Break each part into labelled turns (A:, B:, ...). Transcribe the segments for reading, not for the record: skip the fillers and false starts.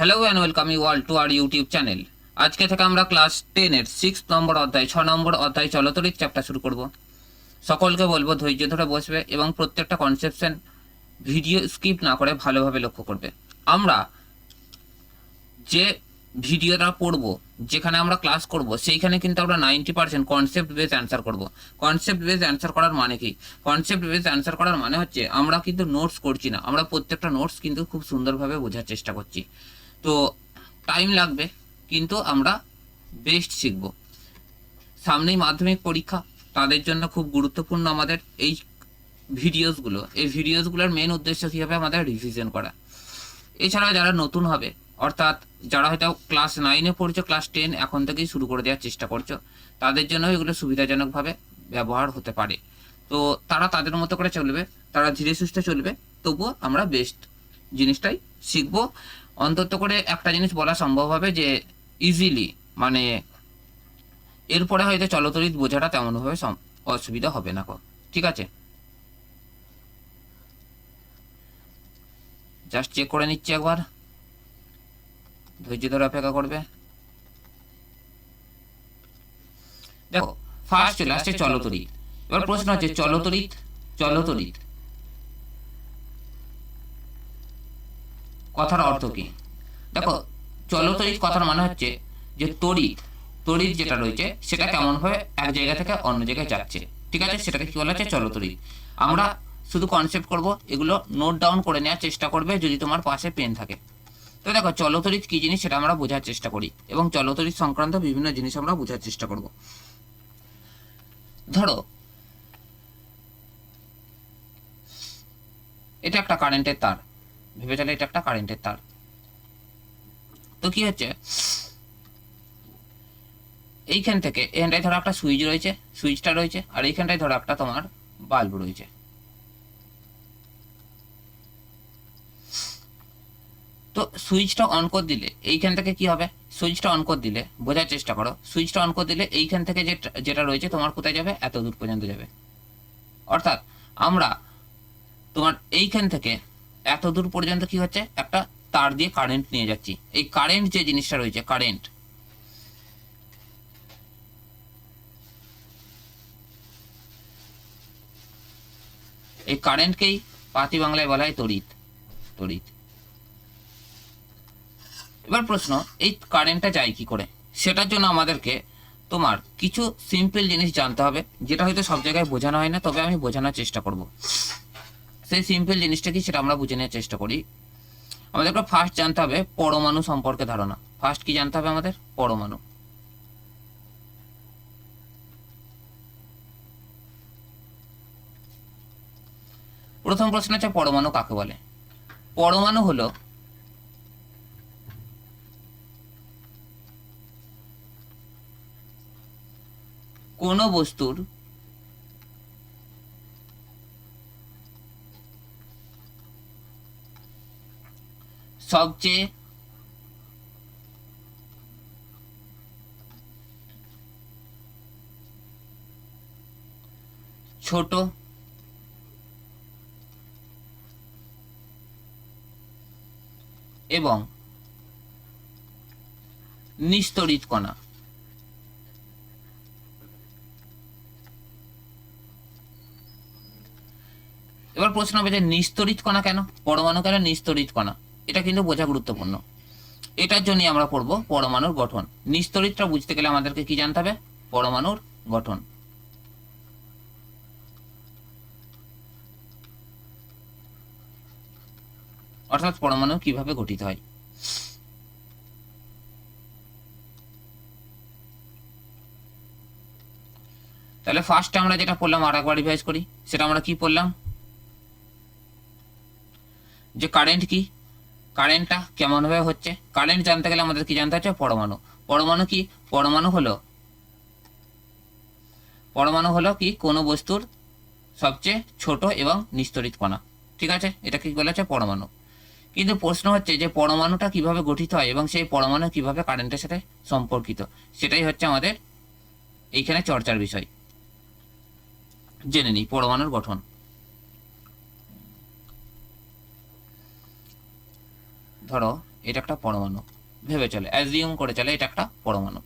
A: Hello and welcome you all to our YouTube channel. আজকে থেকে আমরা ক্লাস 10-এর 6 নম্বর অধ্যায় 6 নম্বর অধ্যায় চলতরিৎ চ্যাপ্টার শুরু করব। সকলকে বলবো ধৈর্য ধরে বসবে এবং প্রত্যেকটা কনসেপশন ভিডিও স্কিপ না করে ভালোভাবে লক্ষ্য করবে। আমরা যে ভিডিওটা পড়বো, যেখানে আমরা ক্লাস করব, সেইখানে কিন্তু আমরা 90% কনসেপ্ট বেস অ্যান্সার করব। কনসেপ্ট বেস অ্যান্সার করার মানে কি? কনসেপ্ট বেস অ্যান্সার করার মানে হচ্ছে আমরা কিন্তু নোটস করছি না, আমরা প্রত্যেকটা নোটস কিন্তু খুব সুন্দরভাবে বোঝার চেষ্টা করছি। তো টাইম লাগবে, কিন্তু আমরা বেস্ট শিখব। সামনেই মাধ্যমিক পরীক্ষা, তাদের জন্য খুব গুরুত্বপূর্ণ আমাদের এই ভিডিওসগুলো। এই ভিডিওসগুলোর মেন উদ্দেশ্য কী হবে? আমাদের রিভিশন করা। এছাড়া যারা নতুন হবে, অর্থাৎ যারা হয়তো ক্লাস 9-এ পড়ছো, ক্লাস 10 এখন থেকেই শুরু করে দেওয়ার চেষ্টা করছো, তাদের জন্য এগুলো সুবিধাজনকভাবে ব্যবহার হতে পারে। তো তারা তাদের মতো করে চলবে, তারা ধীরে সুস্থে চলবে, তবুও আমরা বেস্ট জিনিসটাই শিখবো। অন্তত করে একটা জিনিস বলা সম্ভব হবে যে ইজিলি, মানে এরপরে হয়তো চলতরিৎ বোঝাটা তেমনভাবে অসুবিধা হবে না। ঠিক আছে, জাস্ট চেক করে নিচ্ছি একবার, ধৈর্য ধরে অপেক্ষা করবে। দেখো, ফার্স্ট চলে আসছে চলতরিৎ। এবার প্রশ্ন হচ্ছে চলতরিৎ চলতরিৎ কথার অর্থ কি? দেখো, চলতরিৎ কথার মানে হচ্ছে যে তড়িৎ তড়িৎ যেটা রয়েছে সেটা কেমনভাবে এক জায়গা থেকে অন্য জায়গায় যাচ্ছে। ঠিক আছে, সেটাকে কি বলা হচ্ছে? চলতরিৎ। আমরা শুধু কনসেপ্ট করব, এগুলো নোট ডাউন করে নেওয়ার চেষ্টা করবে যদি তোমার পাশে পেন থাকে। তো দেখো, চলতরিৎ কি জিনিস সেটা আমরা বোঝার চেষ্টা করি, এবং চলতরিৎ সংক্রান্ত বিভিন্ন জিনিস আমরা বোঝার চেষ্টা করব। ধরো, এটা একটা কারেন্টের তার, ভেবে চলে এটা একটা কারেন্টের তার। তো কি হচ্ছে, এইখান থেকে এখানটায় ধরো একটা সুইচ রয়েছে, সুইচটা রয়েছে, আর এইখানটায় ধরো একটা তোমার বাল্ব রয়েছে। তো সুইচটা অন করে দিলে এইখান থেকে কি হবে? সুইচটা অন করে দিলে, বোঝার চেষ্টা করো, সুইচটা অন করে দিলে এইখান থেকে যেটা রয়েছে তোমার কোথায় যাবে? এত দূর পর্যন্ত যাবে। অর্থাৎ আমরা তোমার এইখান থেকে এত দূর পর্যন্ত কি হচ্ছে? একটা তার দিয়ে কারেন্ট নিয়ে যাচ্ছি। এই কারেন্ট যে জিনিসটা রয়েছে, কারেন্ট, এই কারেন্টকেই পাতি বাংলায় বলা হয় তড়িৎ। তড়িৎ। এবার প্রশ্ন, এই কারেন্টটা যায় কি করে? সেটার জন্য আমাদেরকে তোমার কিছু সিম্পল জিনিস জানতে হবে, যেটা হয়তো সব জায়গায় বোঝানো হয় না, তবে আমি বোঝানোর চেষ্টা করব। সেই সিম্পল জিনিসটা কি সেটা আমরা বুঝে নেওয়ার চেষ্টা করি। আমাদেরকে ফার্স্ট জানতে হবে পরমাণু সম্পর্কে ধারণা। ফার্স্ট কি জানতে হবে আমাদের? পরমাণু। প্রথম প্রশ্ন হচ্ছে পরমাণু কাকে বলে? পরমাণু হলো কোনো বস্তুর সবচেয়ে ছোট এবং নিস্তড়িত কণা। এবার প্রশ্ন হবে যে নিস্তড়িত কণা কেন? পরমাণু কেন নিস্তড়িত কণা? এটা কিন্তু বোঝা গুরুত্বপূর্ণ। এটার জন্যই আমরা পড়ব পরমাণুর গঠন। নিস্তড়িতটা বুঝতে গেলে আমাদেরকে কি জানতে হবে? পরমাণুর গঠন। অর্থাৎ পরমাণু কিভাবে গঠিত হয়। তাহলে ফার্স্টে আমরা যেটা পড়লাম, আর একবার রিভাইজ করি, সেটা আমরা কি পড়লাম? যে কারেন্ট কি, কারেন্টটা কেমনভাবে হচ্ছে। কারেন্ট জানতে গেলে আমাদের কি জানতে হচ্ছে? পরমাণু। পরমাণু কি? পরমাণু হলো কি? কোনো বস্তুর সবচেয়ে ছোট এবং নিস্তড়িত কণা। ঠিক আছে, এটা কি বলা হচ্ছে? পরমাণু। কিন্তু প্রশ্ন হচ্ছে যে পরমাণুটা কিভাবে গঠিত হয় এবং সেই পরমাণু কিভাবে কারেন্টের সাথে সম্পর্কিত, সেটাই হচ্ছে আমাদের এইখানে চর্চার বিষয়। জেনে নিই পরমাণুর গঠন। ধরো এটা একটা পরমাণু, ভেবে চলে, অ্যাজিউম করে চলে এটা একটা পরমাণু।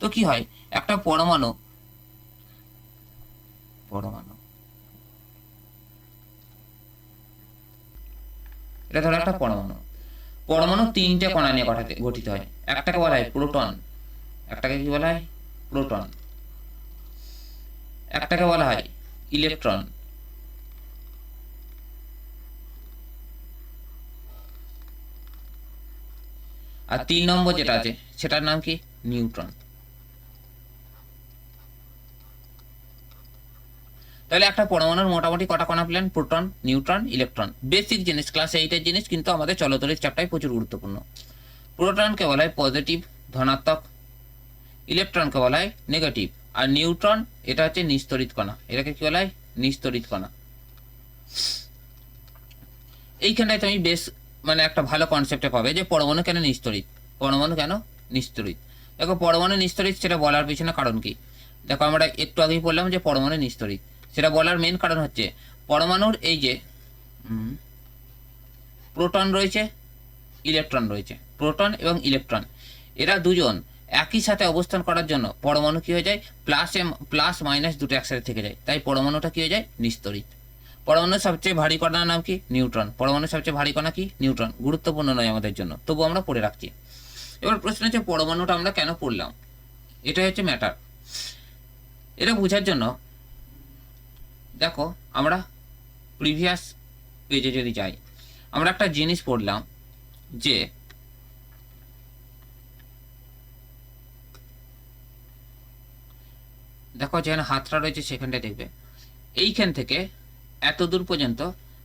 A: তো কি হয়, একটা পরমাণু পরমাণু এটা ধরো একটা পরমাণু। পরমাণু তিনটে কণা নিয়ে গঠিত হয়। একটাকে বলা হয় প্রোটন, একটাকে কি বলা হয় প্রোটন, একটাকে বলা হয় ইলেকট্রন, আর 3 নম্বর যেটা আছে সেটার নাম কি নিউট্রন। তাহলে একটা পরমাণুর মোটামুটি কটা কণা পেলেন? Proton, neutron, electron. বেসিক জিনিস, ক্লাস 8-এর জিনিস, কিন্তু আমাদের চলতরিৎ চ্যাপ্টারে প্রচুর গুরুত্বপূর্ণ। প্রোটনকে বলা হয় পজিটিভ, ধনাত্মক, ইলেকট্রনকে বলা হয় নেগেটিভ, আর নিউট্রন এটা হচ্ছে নিস্তরিত কণা, এটাকে কি বলা হয় নিস্তরিত কণা। এইখানটায় তুমি বেশ মানে একটা ভালো কনসেপ্টে পাবে যে পরমাণু কেন নিস্তরিত, পরমাণু কেন নিস্তরিত। দেখো পরমাণু নিস্তরিত সেটা বলার পিছনে কারণ কি, দেখো আমরা একটু আগেই বললাম যে পরমাণু নিস্তরিত, সেটা বলার মেন কারণ হচ্ছে পরমাণুর এই যে প্রোটন রয়েছে, ইলেকট্রন রয়েছে, প্রোটন এবং ইলেকট্রন, এরা দুজন একই সাথে অবস্থান করার জন্য পরমাণু কি হয়ে যায়, প্লাস মাইনাস দুটো একসাথে থেকে যায়, তাই পরমাণুটা কি হয়ে যায় নিস্তরিত। পরমাণুর সবচেয়ে ভারী কণার নাম কি নিউট্রন, পরমাণুর সবচেয়ে ভারী কণা কি নিউট্রন। গুরুত্বপূর্ণ নয় আমাদের জন্য, তবু আমরা পড়ে রাখছি। এবার প্রশ্ন হচ্ছে পরমাণুটা আমরা কেন পড়লাম, এটাই হচ্ছে ম্যাটার। এটা বোঝার জন্য দেখো আমরা প্রিভিয়াস পেজে যদি যাই, আমরা একটা জিনিস পড়লাম যে দেখো যেখানে হাতটা রয়েছে সেখানটায় দেখবে, এইখান থেকে এত দূর পর্যন্ত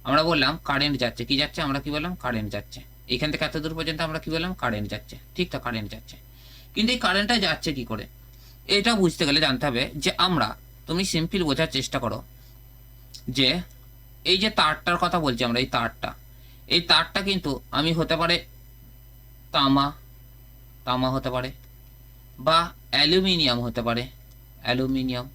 A: আমরা বললাম কারেন্ট যাচ্ছে, কি যাচ্ছে আমরা কি বললাম কারেন্ট যাচ্ছে, এইখান থেকে এত দূর পর্যন্ত আমরা কি বললাম কারেন্ট যাচ্ছে, ঠিক তো কারেন্ট যাচ্ছে। কিন্তু এই কারেন্টটা যাচ্ছে কি করে, এটা বুঝতে গেলে জানতে হবে যে আমরা, তুমি সিম্পল বোঝার চেষ্টা করো যে এই যে তারটার কথা বলছি আমরা, এই তারটা কিন্তু আমি হতে পারে তামা, তামা হতে পারে, বা অ্যালুমিনিয়াম হতে পারে, অ্যালুমিনিয়াম।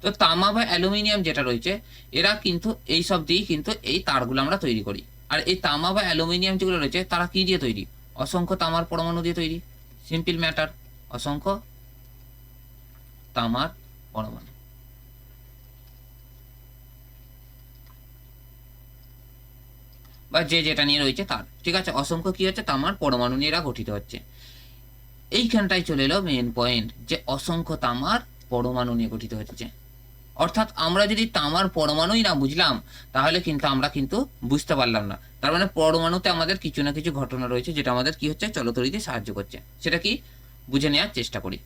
A: তো তামা বা অ্যালুমিনিয়াম যেটা রয়েছে, এরা কিন্তু এই সব দিয়েই কিন্তু এই তারগুলো আমরা তৈরি করি। আর এই তামা বা অ্যালুমিনিয়াম যেগুলো রয়েছে তারা কি দিয়ে তৈরি, অসংখ্য তামার পরমাণু দিয়ে তৈরি। সিম্পল ম্যাটার, অসংখ্য তামার পরমাণু। বা যে যেটা নিয়ে রয়েছে তার, ঠিক আছে, অসংখ্য কি হচ্ছে তামার পরমাণু নিয়ে এরা গঠিত হচ্ছে। এইখানটায় চলে এলো মেন পয়েন্ট, যে অসংখ্য তামার পরমাণু নিয়ে গঠিত হচ্ছে। অর্থাৎ আমরা যদি তামার পরমাণুই না বুঝলাম, তাহলে কিন্তু আমরা কিন্তু বুঝতে পারলাম না। তার মানে পরমাণুতে আমাদের কিছু না কিছু ঘটনা রয়েছে যেটা আমাদের কি হচ্ছে চলতরিতে সাহায্য করছে, সেটা কি বুঝে নেওয়ার চেষ্টা করি।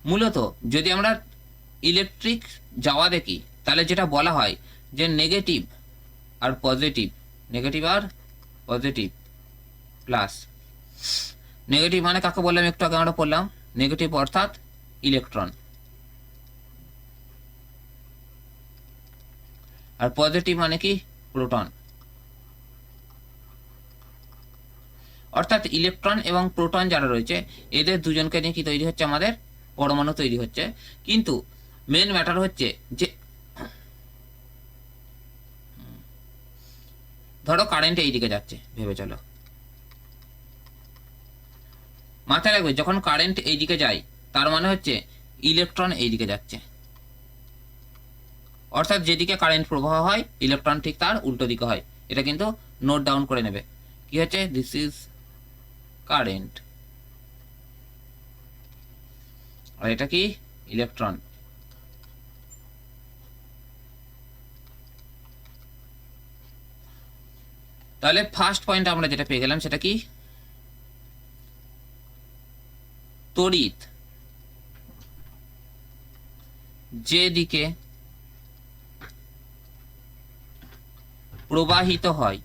A: মূলত যদি আমরা ইলেকট্রিক যাওয়া দেখি, তাহলে যেটা বলা হয় যে নেগেটিভ আর পজিটিভ, নেগেটিভ আর পজিটিভ প্লাস, নেগেটিভ মানে কাকে বললাম একটু আগে আমরা পড়লাম, নেগেটিভ অর্থাৎ ইলেকট্রন, আর পজিটিভ মানে কি প্রোটন। অর্থাৎ ইলেকট্রন এবং প্রোটন যারা রয়েছে এদের দুজনকে নিয়ে কি তৈরি হচ্ছে আমাদের পরমাণু তৈরি হচ্ছে। কিন্তু মেন ম্যাটার হচ্ছে যে ধরো কারেন্ট এইদিকে যাচ্ছে, ভেবে চলো, মাথায় রাখবে যখন কারেন্ট এইদিকে যায় তার মানে হচ্ছে ইলেকট্রন এইদিকে যাচ্ছে। অর্থাৎ যেদিকে কারেন্ট প্রবাহ হয় ইলেকট্রন ঠিক তার উল্টো দিকে হয়। এটা কিন্তু নোট ডাউন করে নেবে, কি হচ্ছে দিস ইজ কারেন্ট, আর এটা কি ইলেকট্রন। তাহলে ফার্স্ট পয়েন্ট আমরা যেটা পেয়ে গেলাম সেটা কি, তড়িৎ যেদিকে প্রবাহিত হয়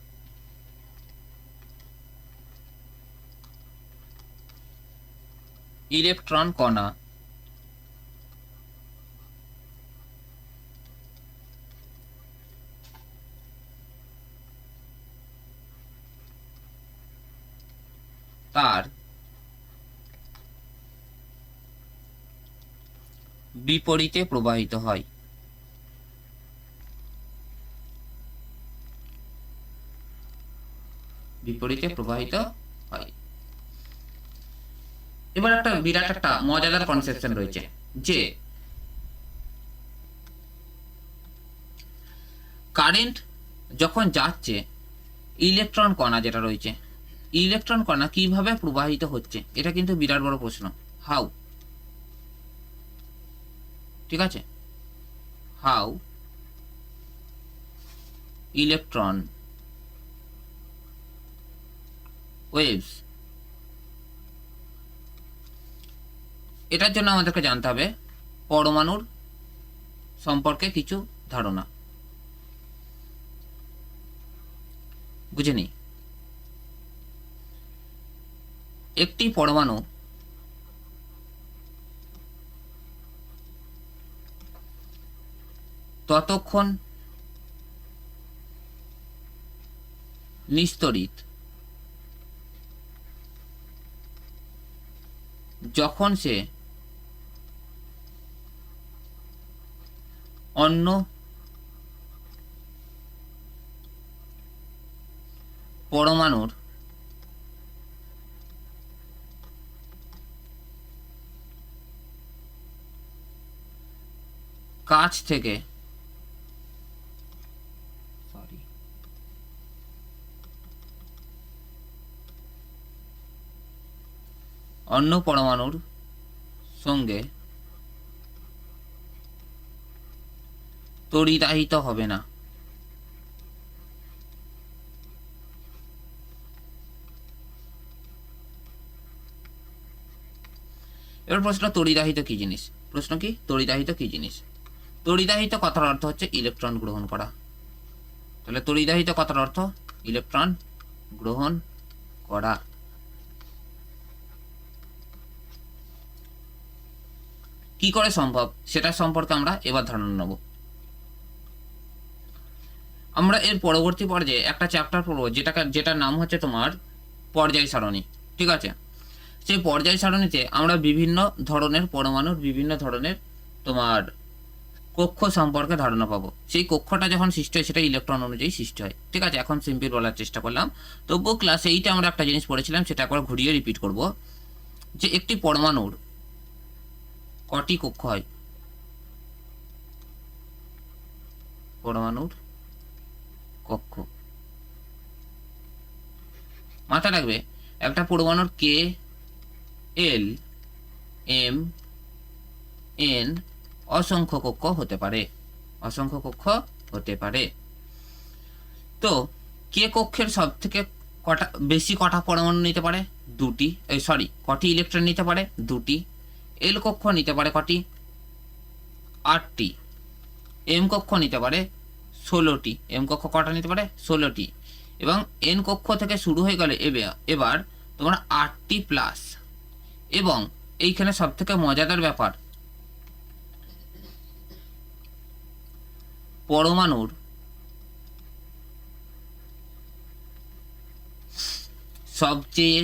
A: ইলেকট্রন কণা তার বিপরীতে প্রবাহিত হয়। বিপরীতে প্রবাহিত হয়। এবার একটা বিরাট একটা মজাদার কনসেপশন রয়েছে যে কারেন্ট যখন যাচ্ছে, ইলেকট্রন কণা যেটা রয়েছে, ইলেকট্রন কণা কিভাবে প্রবাহিত হচ্ছে, এটা কিন্তু বিরাট বড় প্রশ্ন। হাউ, ঠিক আছে, হাউ ইলেকট্রন ওয়েভস, এটার জন্য আমাদেরকে জানতে হবে পরমাণুর সম্পর্কে কিছু ধারণা। বুঝে নিই, একটি পরমাণু ততক্ষণ নিস্তড়িত যখন সে অন্য পরমাণুর কাছ থেকে অন্য পরমাণুর সঙ্গে তড়িদাহিত হবে না। এবার প্রশ্ন, তড়িদাহিত কি জিনিস? প্রশ্ন কি, তড়িদাহিত কি জিনিস? তড়িদাহিত কথার অর্থ হচ্ছে ইলেকট্রন গ্রহণ করা। তাহলে তড়িদাহিত কথার অর্থ ইলেকট্রন গ্রহণ করা। কি করে সম্ভব সেটা সম্পর্কে আমরা এবার ধারণা নেব। আমরা এর পরবর্তী পর্যায়ে একটা চ্যাপ্টার পড়বো যেটার নাম হচ্ছে তোমার পর্যায় সারণী। ঠিক আছে, সেই পর্যায় সারণীতে আমরা বিভিন্ন ধরনের পরমাণুর বিভিন্ন ধরনের তোমার কক্ষ সম্পর্কে ধারণা পাবো। সেই কক্ষটা যখন সৃষ্টি হয় সেটা ইলেকট্রন অনুযায়ী সৃষ্টি হয়। ঠিক আছে, এখন সিম্পল বলার চেষ্টা করলাম। তবুও ক্লাস 8-এ আমরা একটা জিনিস পড়েছিলাম, সেটা একবার ঘুরিয়ে রিপিট করব, যে একটি পরমাণুর কটি কক্ষ হয়? পরমাণুর কক্ষ মাথা রাখবে, একটা পরমাণুর কে, এল, এম, এন অসংখ্য কক্ষ হতে পারে, অসংখ্য কক্ষ হতে পারে। তো কে কক্ষের সব থেকে কটা পরমাণু নিতে পারে? দুটি। কটি ইলেকট্রন নিতে পারে? দুটি। এল কক্ষ নিতে পারে কটি? 8টি। এম কক্ষ নিতে পারে 16টি। এম কক্ষ কটা নিতে পারে? 16টি। এবং এন কক্ষ থেকে শুরু হয়ে গেলে এবার তোমার 8টি প্লাস। এবং এইখানে সব থেকে মজাদার ব্যাপার, পরমাণুর সবচেয়ে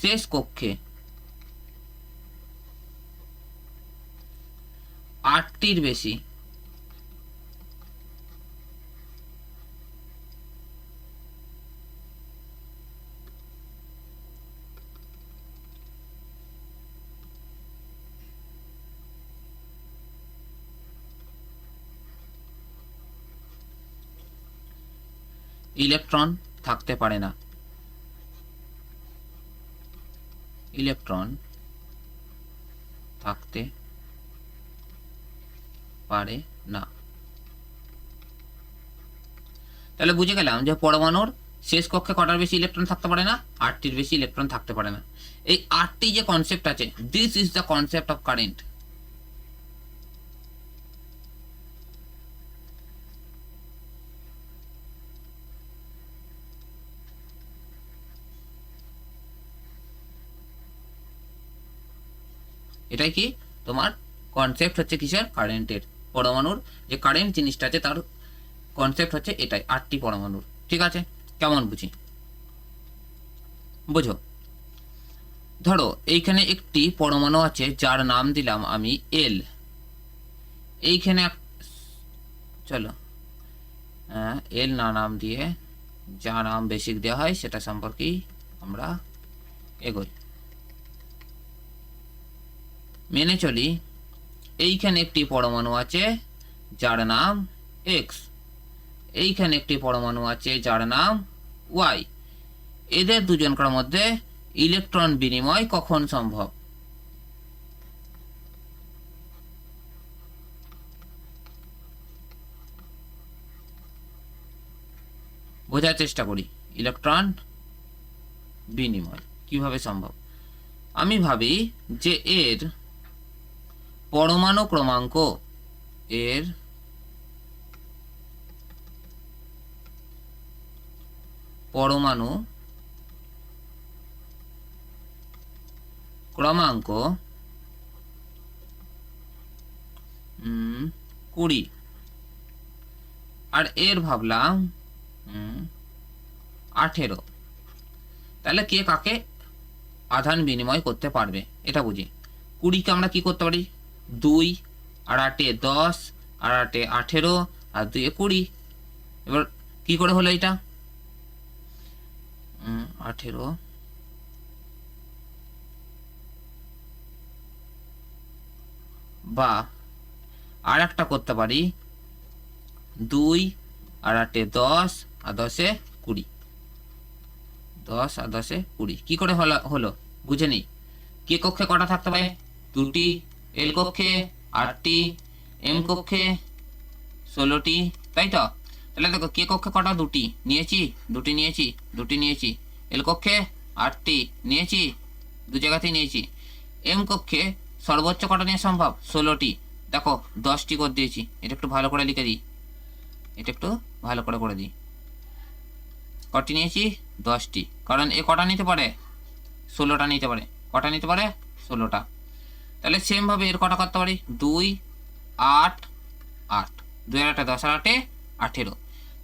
A: শেষ কক্ষে 8টির বেশি ইলেকট্রন থাকতে পারে না। ইলেকট্রন থাকতে পারে না। তাহলে বুঝে গেলাম যে পরমাণুর শেষ কক্ষে কটার বেশি ইলেকট্রন থাকতে পারে না? 8টির বেশি ইলেকট্রন থাকতে পারে না। এই 8টি যে কনসেপ্ট আছে, this is the concept of current. এটাই কি তোমার কনসেপ্ট হচ্ছে কিসের? কারেন্টের। পরমাণুর যে কারেন্ট জিনিসটা আছে তার কনসেপ্ট হচ্ছে এটাই, 8টি পরমাণুর। ঠিক আছে, কেমন বুঝি বোঝো। ধরো এইখানে একটি পরমাণু আছে যার নাম দিলাম আমি এল। এইখানে চলো এল না নাম দিয়ে যা নাম বেসিক দেওয়া হয় সেটা সম্পর্কেই আমরা এগোই, মেনে চলি। এইখানে একটি পরমাণু আছে যার নাম এক্স, এইখানে একটি পরমাণু আছে যার নাম ওয়াই। এদের দুজনকার মধ্যে ইলেকট্রন বিনিময় কখন সম্ভব? বোঝার চেষ্টা করি ইলেকট্রন বিনিময় কিভাবে সম্ভব। আমি ভাবি যে এর পরমাণু ক্রমাঙ্ক, এর পরমাণু ক্রমাঙ্ক 20, আর এর ভাবলাম 18। তাহলে কে কাকে আধান বিনিময় করতে পারবে এটা বুঝি। 20কে আমরা কি করতে পারি, 2 আর 8 10 আর 8 18 আর 2 20। এবার কি করে হলো এটা, 18 বা আর একটা করতে পারি 2 আর 8 10 আর 10 20, 10 আর 10 20। কি করে হলো বুঝে নিই। কে কক্ষে কটা থাকতে পারে, 2টি, এল কক্ষে 8টি, এম কক্ষে 16টি, তাই তো। তাহলে দেখো কে কক্ষে কটা, 2টি নিয়েছি, 2টি নিয়েছি, 2টি নিয়েছি। এল কক্ষে 8টি নিয়েছি, 2 জায়গাতেই নিয়েছি। এম কক্ষে সর্বোচ্চ কটা নিয়ে সম্ভব, 16টি। দেখো 10টি করে দিয়েছি। এটা একটু ভালো করে লিখে দিই, এটা একটু ভালো করে দিই। কটি নিয়েছি, 10টি, কারণ এ কটা নিতে পারে, 16টা নিতে পারে। কটা নিতে পারে, 16টা। তাহলে সেমভাবে এর কটা করতে পারি, 2 8 8, 2 আর 8 10 আর 8 18।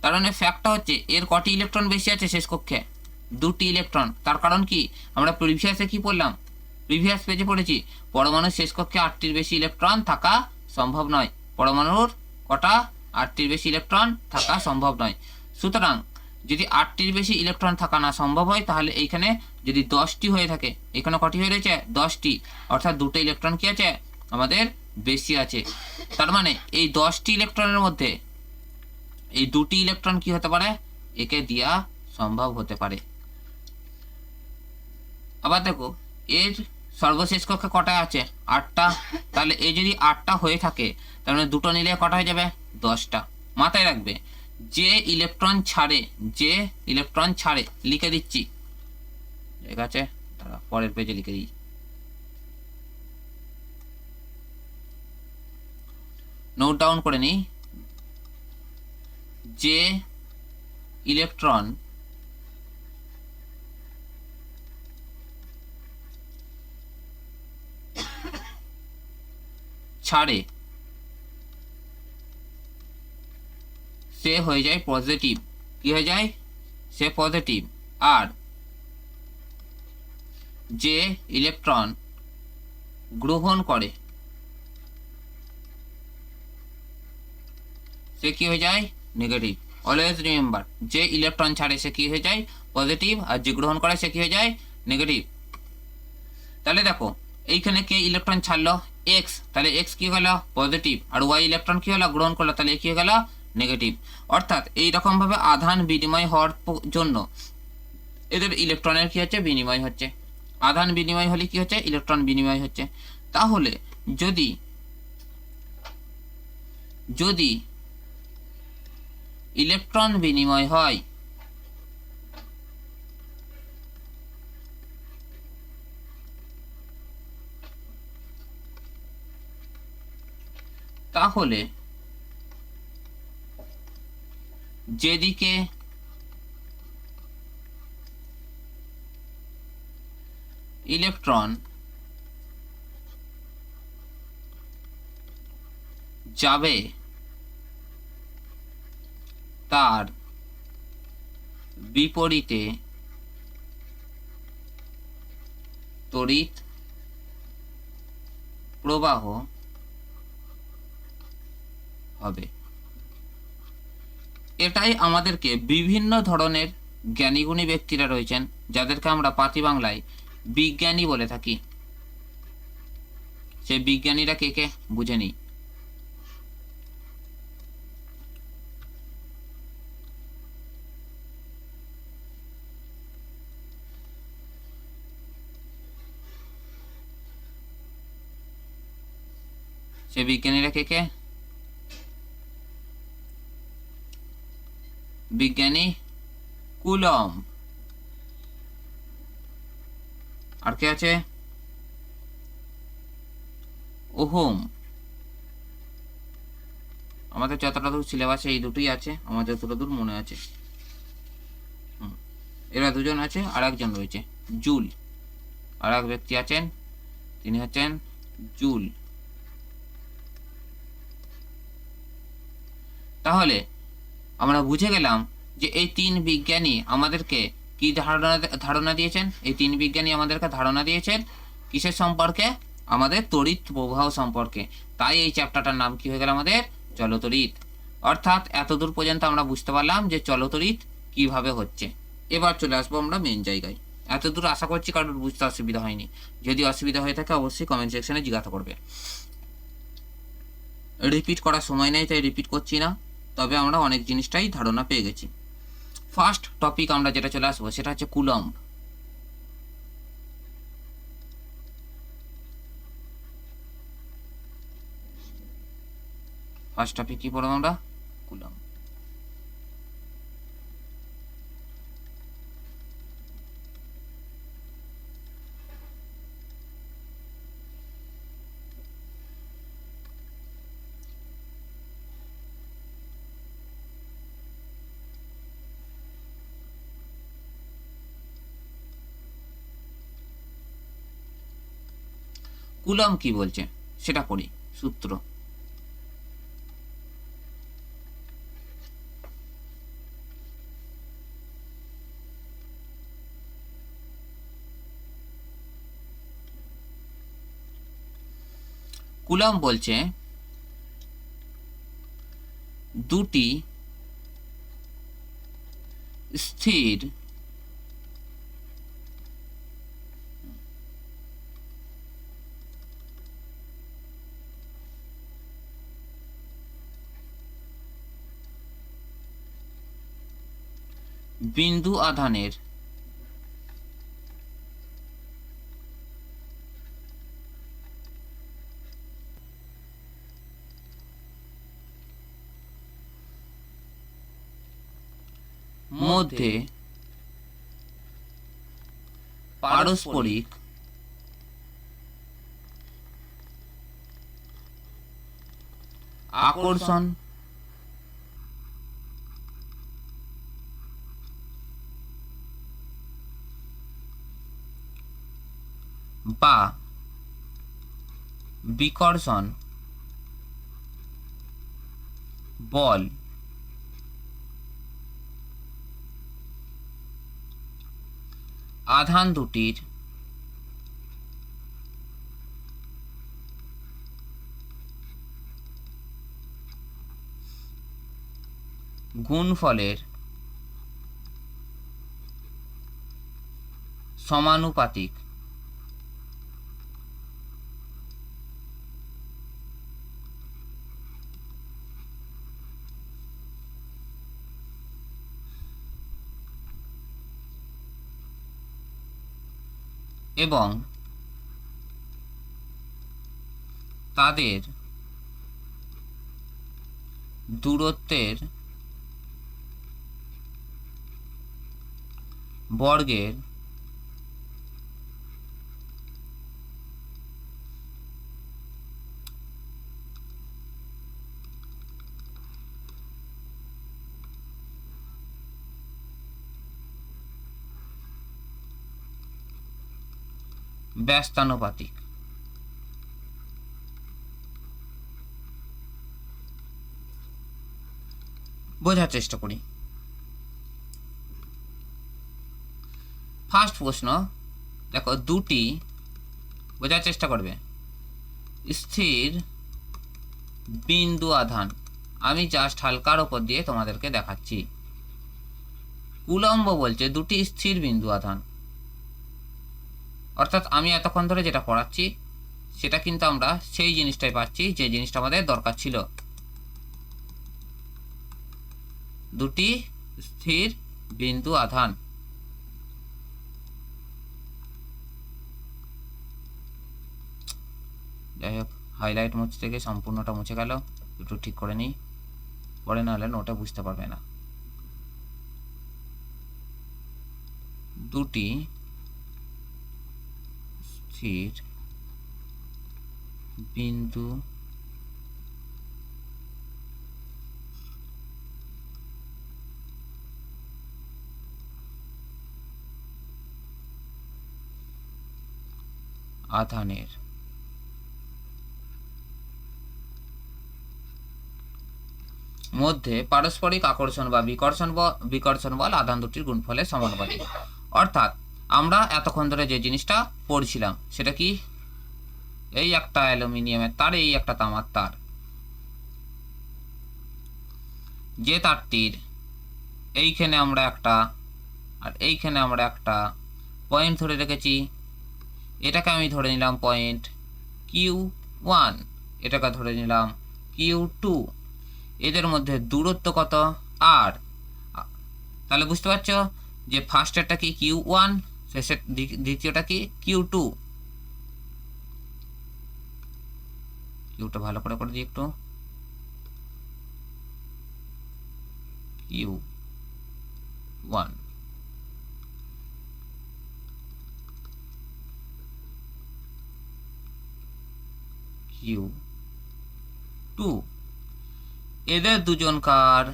A: তার মানে ফ্যাক্টটা হচ্ছে এর কটি ইলেকট্রন বেশি আছে শেষ কক্ষে, 2টি ইলেকট্রন। তার কারণ কি, আমরা প্রিভিয়াসে কি পড়লাম, প্রিভিয়াস পেজে পড়েছি পরমাণুর শেষ কক্ষে 8টির বেশি ইলেকট্রন থাকা সম্ভব নয়। পরমাণুর কটা, 8টির বেশি ইলেকট্রন থাকা সম্ভব নয়। সুতরাং যদি 8টির বেশি ইলেকট্রন থাকা না সম্ভব হয়, তাহলে এইখানে যদি 10টি হয়ে থাকে, এখানে কটি হয়ে রয়েছে, 10টি, অর্থাৎ 2টো ইলেকট্রন কি আছে আমাদের বেশি আছে। তার মানে এই 10টি ইলেকট্রনের মধ্যে এই 2টি ইলেকট্রন কি হতে পারে, একে দেওয়া সম্ভব হতে পারে। আবার দেখো এর সর্বশেষ কক্ষে কটা আছে, 8টা। তাহলে এই যদি 8টা হয়ে থাকে, তার মানে 2টো নিলে কটা হয়ে যাবে, 10টা। মাথায় রাখবে যে ইলেকট্রন ছাড়ে, যে ইলেকট্রন ছাড়ে, লিখে দিচ্ছি, ঠিক আছে, তারা পরের পেজে লিখে দিই। নোট ডাউন করে নিই, যে ইলেকট্রন ছাড়ে সে হয়ে যায় পজিটিভ। কি হয়ে যায়, সে পজিটিভ। আর যে ইলেকট্রন গ্রহণ করে সে কি হয়ে যায়, নেগেটিভ। অলওয়েজ রিমেম্বার, যে ইলেকট্রন ছাড়ে সে কি হয়ে যায়, পজিটিভ, আর যে গ্রহণ করে সে কি হয়ে যায়, নেগেটিভ। তাহলে দেখো এইখানে কে ইলেকট্রন ছাড়লো, এক্স, তাহলে এক্স কি হলো, পজিটিভ, আর ওয়াই ইলেকট্রন কি হলো, গ্রহণ করলো, তাহলে কি হয়ে গেল, নেগেটিভ। অর্থাৎ এইরকম ভাবে আধান বিনিময় হওয়ার জন্য এদের ইলেকট্রনের কি হচ্ছে, বিনিময় হচ্ছে। আধান বিনিময় হলে কি হচ্ছে, ইলেকট্রন বিনিময় হচ্ছে। তাহলে যদি যদি ইলেকট্রন বিনিময় হয়, তাহলে যেদিকে ইলেকট্রন যাবে তার বিপরীতে তড়িৎ প্রবাহ হবে। এটাই আমাদেরকে বিভিন্ন ধরনের জ্ঞানীগুণী ব্যক্তিরা রয়েছেন, যাদেরকে আমরা পাতি বাংলায় বিজ্ঞানী বলে থাকি। সেই বিজ্ঞানীরা কে কে বুঝে নিই। সেই বিজ্ঞানীরা কে কে? বিজ্ঞানী কুলম্ব। আর কে আছে? ওহম। আমাদের যতটা দূর সিলেবাসে এই দুটোই আছে, আমাদের যতটা দূর মনে আছে। এরা দুজন আছে, আর একজন রয়েছে জুল। আর এক ব্যক্তি আছেন, তিনি হচ্ছেন জুল। তাহলে আমরা বুঝে গেলাম যে এই তিন বিজ্ঞানী আমাদেরকে কি ধারণা দিয়েছেন। এই তিন বিজ্ঞানী আমাদেরকে ধারণা দিয়েছেন কিসের সম্পর্কে? আমাদের তড়িৎ প্রবাহ সম্পর্কে। তাই এই চ্যাপ্টারটার নাম কি হয়ে গেল আমাদের? চলতড়িৎ। অর্থাৎ এতদূর পর্যন্ত আমরা বুঝতে পারলাম যে চলতড়িৎ কিভাবে হচ্ছে। এবার চলে আসবো আমরা মেন জায়গায়। এতদূর আশা করছি কারোর বুঝতে অসুবিধা হয়নি। যদি অসুবিধা হয়ে থাকে অবশ্যই কমেন্ট সেকশনে জিজ্ঞাসা করবে। রিপিট করার সময় নেই, তাই রিপিট করছি না। তবে আমরা অনেক জিনিসটাই ধারণা পেয়ে গেছি। ফার্স্ট টপিক আমরা যেটা চলে আসবো সেটা হচ্ছে কুলম্ব। ফার্স্ট টপিক কি পড়বো আমরা? কুলম্ব। কুলম্ব কি বলছে সেটা পড়ি। সূত্র: কুলম্ব বলছে দুটি স্থির বিন্দু আধানের মধ্যে পারস্পরিক আকর্ষণ বা বিকর্ষণ বল আধান দুটির গুণফলের সমানুপাতিক। এবং তাদের দূরত্বের বর্গের ব্যস্তানুপাতিক। বোঝার চেষ্টা করি। ফার্স্ট প্রশ্ন দেখো, দুটি, বোঝার চেষ্টা করবে, স্থির বিন্দু আধান, আমি জাস্ট হালকার ওপর দিয়ে তোমাদেরকে দেখাচ্ছি। কুলম্ব বলছে দুটি স্থির বিন্দু আধান, অর্থাৎ আমি এতক্ষণ ধরে যেটা পড়াচ্ছি সেটা কিন্তু আমরা সেই জিনিসটাই পাচ্ছি যে জিনিসটা আমাদের দরকার ছিল। দুটি স্থির বিন্দু আধান। যাই হোক, হাইলাইট মুছতে থেকে সম্পূর্ণটা মুছে গেল, একটু ঠিক করে নিই, পরে না হলে নোটে বুঝতে পারবে না। দুটি স্থির বিন্দু আধানের মধ্যে পারস্পরিক আকর্ষণ বা বিকর্ষণ বল আধান দুটির গুণফলের সমানুপাতিক। অর্থাৎ আমরা এতক্ষণ ধরে যে জিনিসটা পড়ছিলাম সেটা কি, এই একটা অ্যালুমিনিয়ামের তার, এই একটা তামার তার, যে তারটির এইখানে আমরা একটা আর এইখানে আমরা একটা পয়েন্ট ধরে রেখেছি, এটাকে আমি ধরে নিলাম পয়েন্ট Q1, এটাকে ধরে নিলাম Q2, এদের মধ্যে দূরত্ব কত R। তাহলে বুঝতে পারছো যে ফার্স্টেরটা কি Q1, শেষের দ্বিতীয়টা কি Q2। Qটা ভালো করে দিই একটু, Q1, Q2, এদের দুজনকার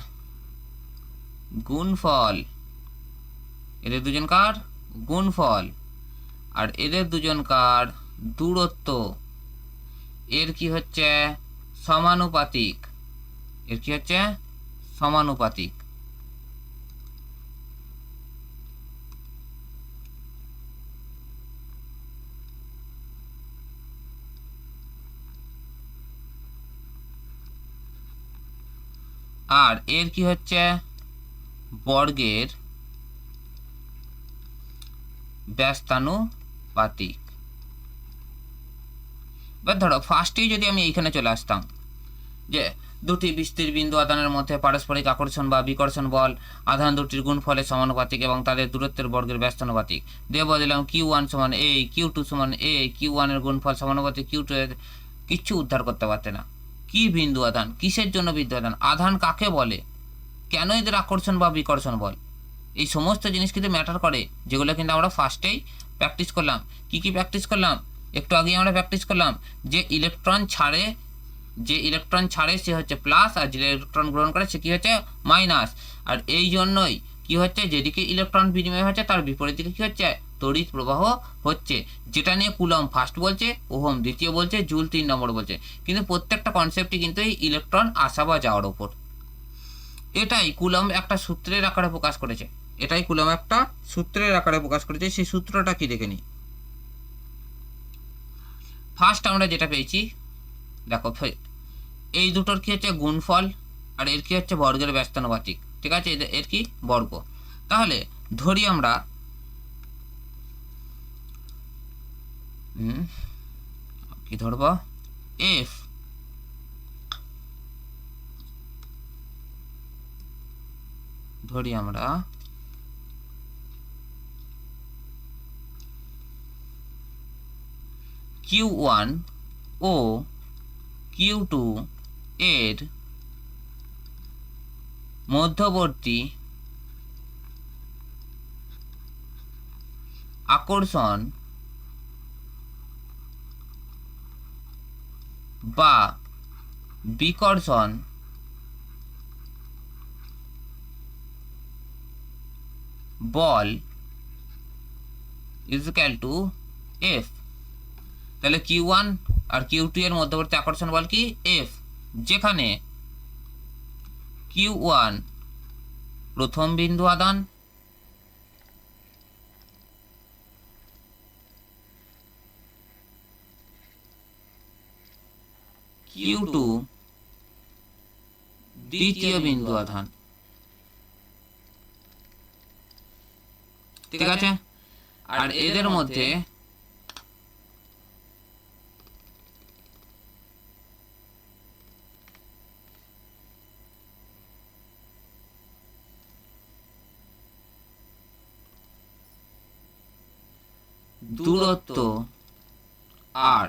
A: গুণফল, এদের দুজনকার গুণফল আর এদের দুজনকার দূরত্ব এর কি হচ্ছে সমানুপাতিক, এর কি হচ্ছে সমানুপাতিক। আর এর কি হচ্ছে বর্গের ব্যস্তানুপাতিক। এবার ধরো ফার্স্টেই যদি আমি এইখানে চলে আসতাম যে দুটি স্থির বিন্দু আধানের মধ্যে পারস্পরিক আকর্ষণ বা বিকর্ষণ বল আধান দুটির গুণফলের সমানুপাতিক এবং তাদের দূরত্বের বর্গের ব্যস্তানুপাতিক, দিয়ে বললাম Q1 সমান A, Q2 সমান A, Q1 এর গুণফল সমানুপাতিক Q2 এর, কিচ্ছু উদ্ধার করতে পারতে না। কি বিন্দু আধান, কিসের জন্য বিন্দু আধান, আধান কাকে বলে, কেন এদের আকর্ষণ বা বিকর্ষণ বল, এই সমস্ত জিনিস কিন্তু ম্যাটার করে, যেগুলো কিন্তু আমরা ফার্স্টেই প্র্যাকটিস করলাম। কি কি প্র্যাকটিস করলাম, একটু আগেই আমরা প্র্যাকটিস করলাম যে ইলেকট্রন ছাড়ে সে হচ্ছে প্লাস, আর যে ইলেকট্রন গ্রহণ করে সে কি হচ্ছে মাইনাস। আর এই জন্যই কি হচ্ছে, যেদিকে ইলেকট্রন বিনিময় হচ্ছে তার বিপরীত দিকে কি হচ্ছে তড়িৎ প্রবাহ হচ্ছে, যেটা নিয়ে কুলম্ব ফার্স্ট বলছে, ওহম দ্বিতীয় বলছে, জুল 3 নম্বর বলছে। কিন্তু প্রত্যেকটা কনসেপ্টই কিন্তু এই ইলেকট্রন আসা বা যাওয়ার ওপর। এটাই কুলম্ব একটা সূত্রের আকারে প্রকাশ করেছে, সেই সূত্রটা কি দেখে নি। ফার্স্ট আমরা যেটা পেয়েছি দেখো, এই দুটোর কি হচ্ছে গুণফল আর এর কি হচ্ছে বর্গের ব্যস্তানুপাতিক, ঠিক আছে, এর কি বর্গ। তাহলে ধরি আমরা কি ধরবো, F, ধরি আমরা Q1 ও Q2 এর মধ্যবর্তী আকর্ষণ বা বিকর্ষণ বল ইকুয়াল টু F। তাহলে Q1 আর Q2 এর মধ্যবর্তী আকর্ষণ বল কি F, যেখানে Q1 প্রথম বিন্দু আধান, Q2 দ্বিতীয় বিন্দু আধান। ঠিক আছে, আর এদের মধ্যে দূরত্ব আর।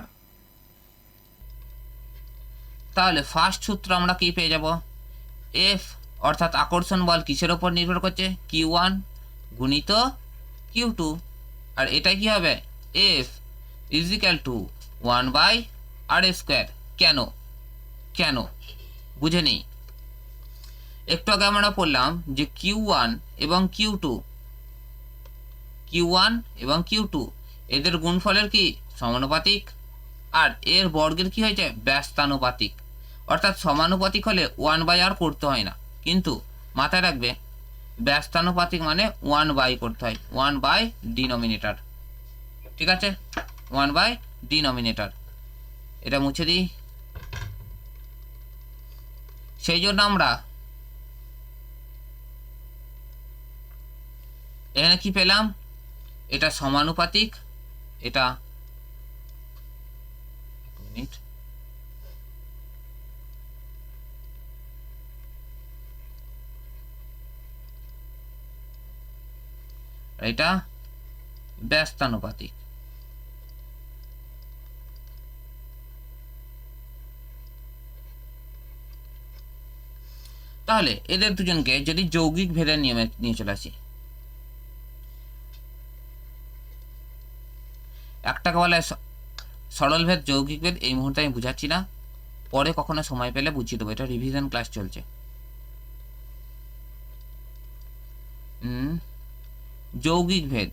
A: তাহলে ফার্স্ট সূত্র আমরা কি পেয়ে যাব, এফ অর্থাৎ আকর্ষণ বল কিসের ওপর নির্ভর করছে, Q1 গুণিত Q2, আর এটা কি হবে, F is equal two 1/r²। কেন কেন বুঝে নেই। একটু আগে আমরা পড়লাম যে Q1 এবং Q2 এদের গুণফলের কি সমানুপাতিক, আর এর বর্গের কি হয়েছে ব্যস্তানুপাতিক। অর্থাৎ সমানুপাতিক হলে 1/r করতে হয় না, কিন্তু মাথায় রাখবে ব্যস্তানুপাতিক মানে 1/, করতে হয় 1/, ডিনোমিনেটর। ঠিক আছে, 1/, ডিনোমিনেটর। এটা মুছে দিই। সেই জন্য আমরা এখানে কি পেলাম, এটা সমানুপাতিক, এটা এটা ব্যস্তানুপাতিক। তাহলে এদের দুজনকে যদি যৌগিক ভেদের নিয়মে নিয়ে চলে আসি, একটাকে বলে সরল ভেদ, যৌগিক ভেদ। এই মুহূর্তে আমি বুঝাচ্ছি না, পরে কখনো সময় পেলে বুঝিয়ে দেবো, এটা রিভিশন ক্লাস চলছে। যৌগিক ভেদ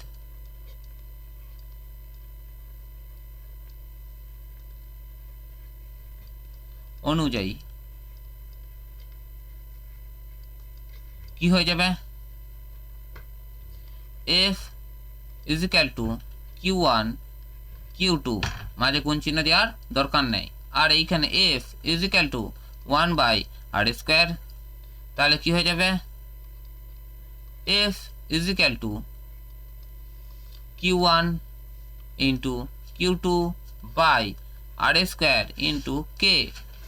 A: অনুযায়ী কি হয়ে যাবে, F is equal to Q1 Q2, মাঝে কোন চিহ্ন দেওয়ার দরকার নেই, আর এইখানে F is equal two 1/r²। তাহলে কি হয়ে যাবে, F is equal to Q1 into Q2 by r² into K.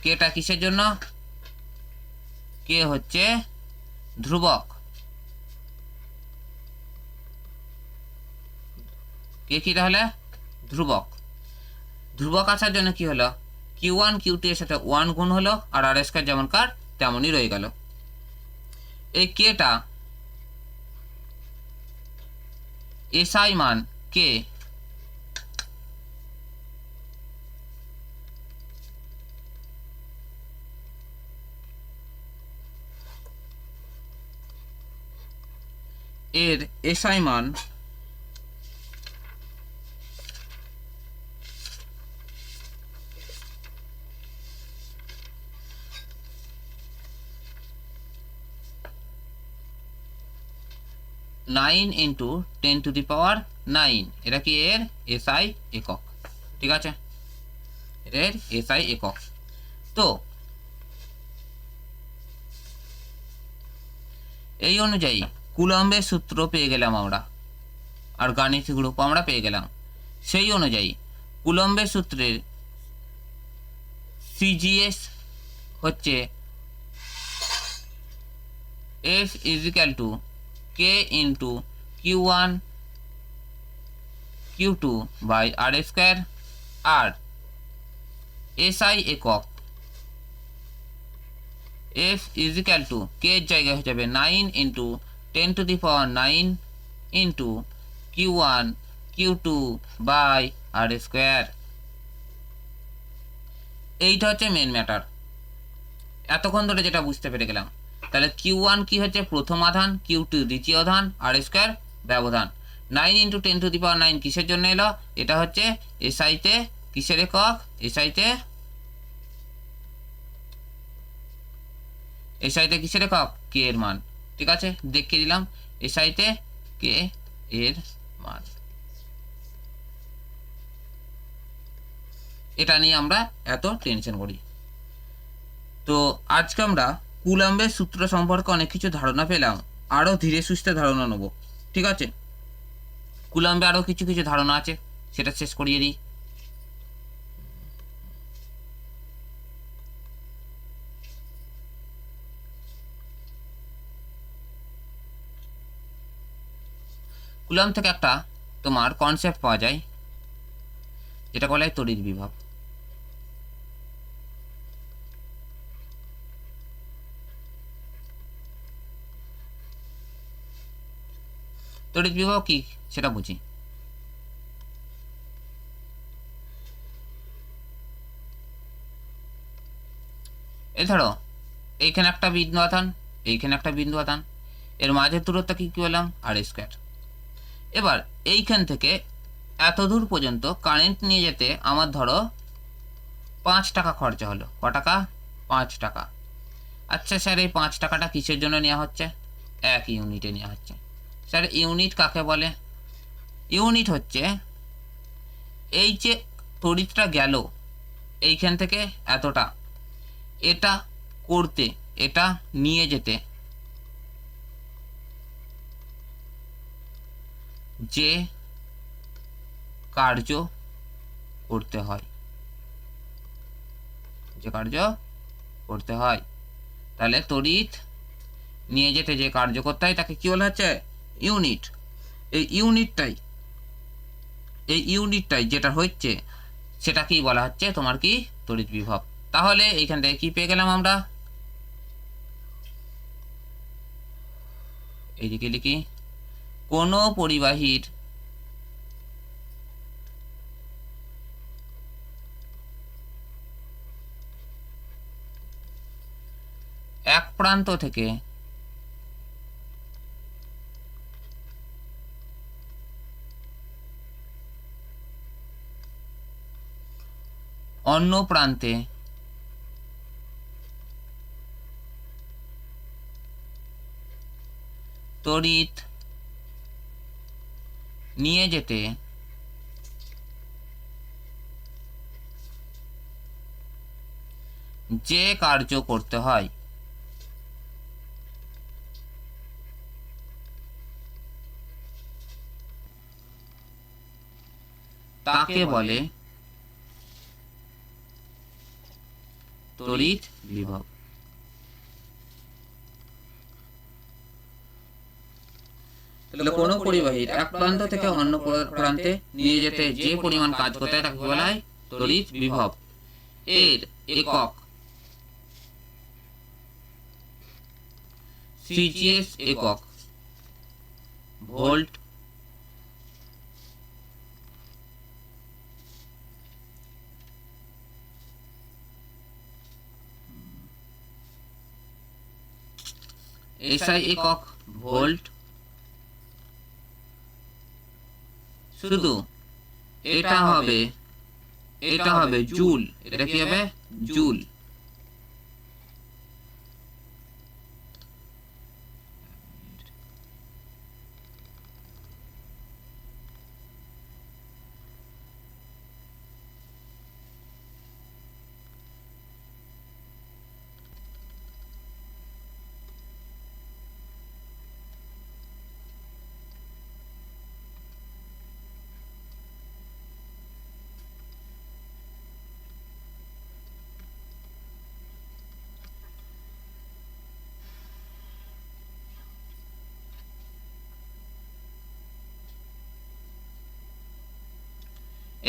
A: কেটা কিসের জন্য, কে হচ্ছে ধ্রুবক, কে কি তাহলে ধ্রুবক। ধ্রুবক আসার জন্য কি হলো, Q1 Q2 এর সাথে 1 গুণ হলো, আর r² যেমন কার তেমনই রয়ে গেল। এই কেটা SI মান কে, এর SI মান নাইন ইন্টু 10⁹9। এটা কি এর SI একক। ঠিক আছে, এর SI একক। তো এই অনুযায়ী কুলম্বের সূত্র পেয়ে গেলাম আমরা, আর গাণিতিক রূপ আমরা পেয়ে গেলাম। সেই অনুযায়ী কুলম্বের সূত্রের CGS হচ্ছে F is equal to k into Q1 Q2 by r², আর SI একক F is equal to k এর জায়গায় হয়ে যাবে 9 into 10⁹9 into Q1 Q2 by r²। এইটা হচ্ছে মেন ম্যাটার, এতক্ষণ ধরে যেটা বুঝতে পেরে গেলাম। তাহলে Q1 কি হচ্ছে প্রথম আধান, Q2 দ্বিতীয় আধান, r² ব্যবধান। 9 ইন্টু 10⁹9 কিসের জন্য এলো, এটা হচ্ছে SI তে কিসের একক, SI তে কিসের একক, কে এর মান। ঠিক আছে, দেখিয়ে দিলাম SI তে কে এর মান। এটা নিয়ে আমরা এত টেনশন করি। তো আজকে আমরা কুলাম্বের সূত্র সম্পর্কে অনেক কিছু ধারণা পেলাম, আরও ধীরে সুস্থে ধারণা নেব। ঠিক আছে, কুলাম্বে আরও কিছু কিছু ধারণা আছে, সেটা শেষ করিয়ে দিই। কুলাম্ব থেকে একটা তোমার কনসেপ্ট পাওয়া যায়, যেটা বলা হয় তড়িৎ বিভব। তড়িৎ বিভব কি সেটা বুঝি। এই ধরো এইখানে একটা বিন্দু আধান, এইখানে একটা বিন্দু আধান, এর মাঝের দূরত্ব কি বললাম r²। এবার এইখান থেকে এত দূর পর্যন্ত কারেন্ট নিয়ে যেতে আমার ধরো 5 টাকা খরচা হলো। ক টাকা? 5 টাকা। আচ্ছা স্যার, এই 5 টাকাটা কিসের জন্য নেওয়া হচ্ছে? 1 ইউনিটে নেওয়া হচ্ছে। স্যার ইউনিট কাকে বলে? ইউনিট হচ্ছে এই যে তড়িৎটা গেল এইখান থেকে এতটা, এটা করতে, এটা নিয়ে যেতে যে কার্য করতে হয়, যে কার্য করতে হয়, তাহলে তড়িৎ নিয়ে যেতে যে কার্য করতে হয় তাকে কি বলা হচ্ছে? ইউনিট। এই ইউনিটটাই যেটা হচ্ছে সেটা কি বলা হচ্ছে? তোমার কি তড়িৎ বিভব। তাহলে এইখান থেকে কি পেয়ে গেলাম আমরা? এইদিকে লিখি, কোনো পরিবাহীর এক প্রান্ত থেকে অন্য প্রান্তে তড়িৎ নিয়ে যেতে যে কার্য করতে হয় তাকে বলে তড়িৎ বিভব। তাহলে কোনো পরিবাহীর এক প্রান্ত থেকে অন্য প্রান্তে নিয়ে যেতে যে পরিমাণ কাজ করতে হয় তাকে বলা হয় তড়িৎ বিভব। এর একক সিজিএস একক ভোল্ট এসআই একক ভোল্ট। শুধু এটা হবে জুল। এটা কি হবে? জুল।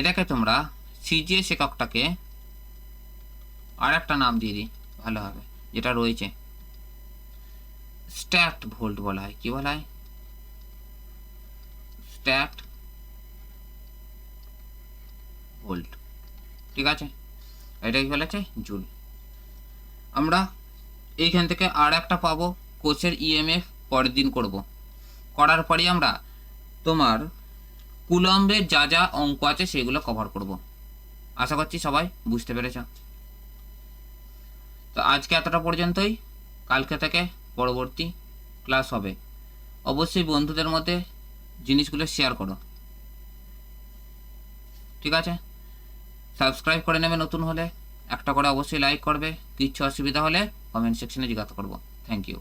A: এটাকে তোমরা সিজিএস এককটাকে আর একটা নাম দিয়ে দিই ভালো হবে, যেটা রয়েছে স্ট্যাক্ট ভোল্ট বলা হয়। কি বলা হয়? Stacked volt. ঠিক আছে, এটা কি বলা আছে? জুল। আমরা এইখান থেকে আর একটা পাবো কোষের ইএমএফ, পরের দিন করব। করার পরই আমরা তোমার কুলম্বের যা যা অঙ্ক আছে সেগুলো কভার করব। আশা করছি সবাই বুঝতে পেরেছ। তো আজকে এতটা পর্যন্তই। কালকে থেকে পরবর্তী ক্লাস হবে। অবশ্যই বন্ধুদের মধ্যে জিনিসগুলো শেয়ার করো। ঠিক আছে, সাবস্ক্রাইব করে নেবে নতুন হলে। একটা করে অবশ্যই লাইক করবে, কিচ্ছু অসুবিধা হলে কমেন্ট সেকশনে জিজ্ঞাসা করবো। Thank you.